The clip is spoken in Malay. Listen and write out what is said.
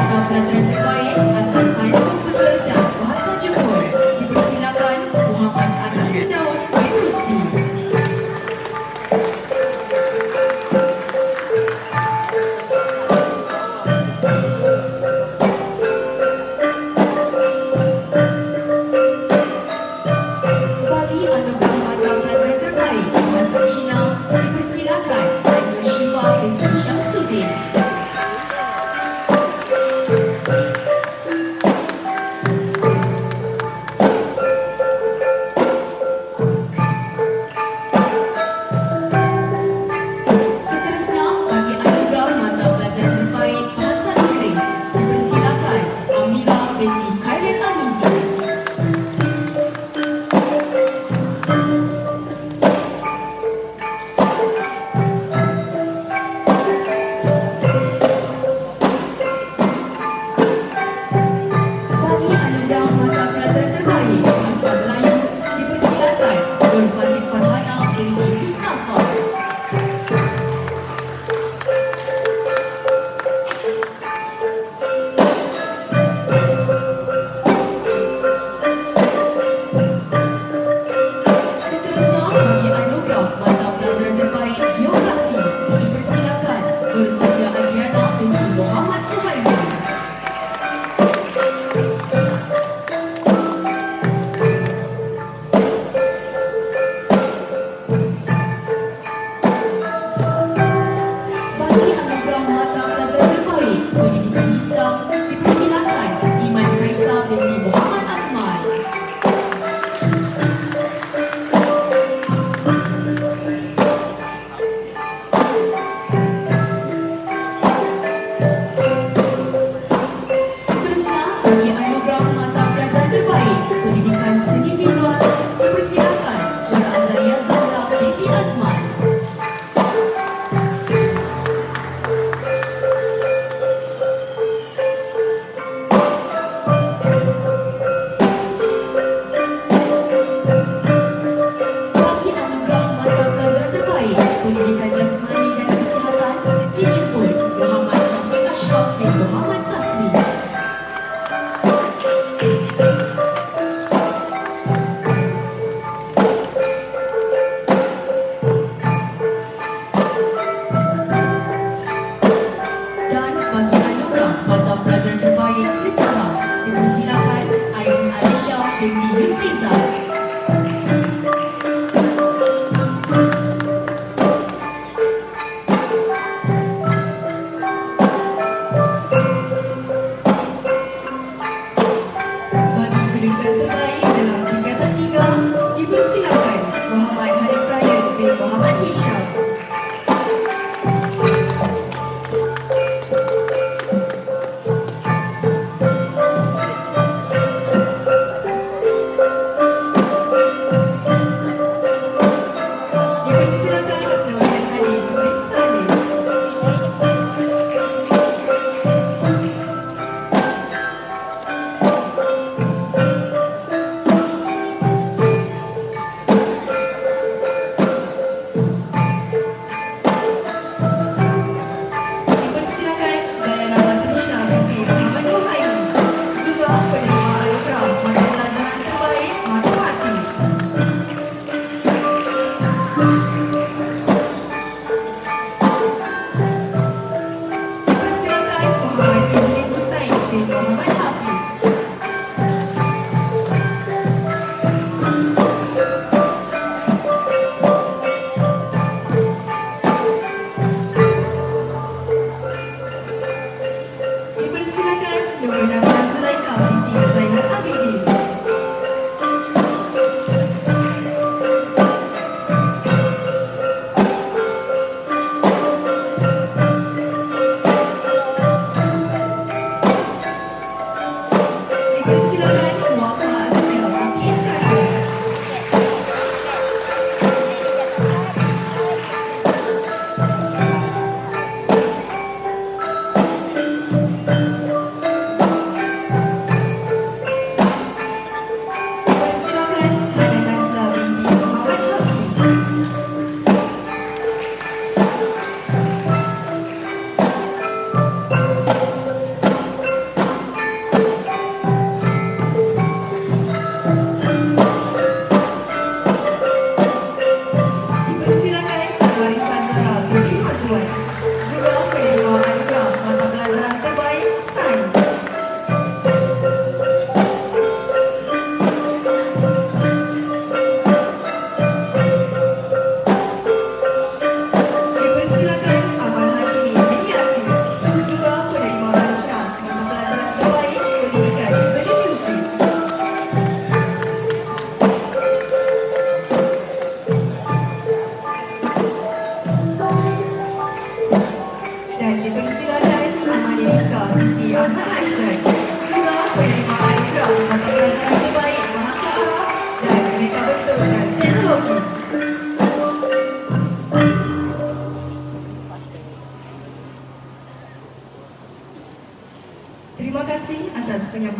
mata pelajaran terbaik asas sains komputer dan bahasa Jepun. Dipersilakan Muhammad Adam Firdaus Airusti. Bagi anugerah mata pelajaran terbaik bahasa Cina, dipersilakan Ainul Syifa binti Syamsuddin. Seterusnya, bagi anugerah mata pelajaran terbaik bahasa Inggeris, dipersilakan Amira binti Khairil Amizi. Bagi anugerah mata pelajaran terbaik bahasa Melayu, dipersilakan Nur Fatik Farhana binti Mustafa. Seterusnya, bagi anugerah mata pelajaran terbaik Geografi, dipersilakan Nur Sofia Adriana binti Muhammad Suhaimi. Bagi anugerah mata pelajaran terbaik Pendidikan Islam, dipersilakan Iman Kaisa binti Muhammad Akmal. Seterusnya, bagi anugerah mata pelajaran terbaik Pendidikan Seni Visual, dipersilakan Nur Azalia Zahra binti Azman. Bagi anugerah mata pelajaran terbaik Pendidikan Jasmani dan Kesihatan, dijemput Muhammad Syafiq Ashraf bin Muhammad Zafri. Dan bagi anugerah mata pelajaran terbaik sejarah, dipersilakan Iris Alisha binti Yusrizal. Bagi pendidikan terbaik dalam tingkatan 3, dipersilakan Muhammad Hanif Ryan bin Muhammad Hisham. Rifka binti Ahmad Rashid. Juga penerima anugerah Mata Pelajaran Terbaik Bahasa Arab dan Reka Bentuk dan Teknologi. Terima kasih atas penyampaian.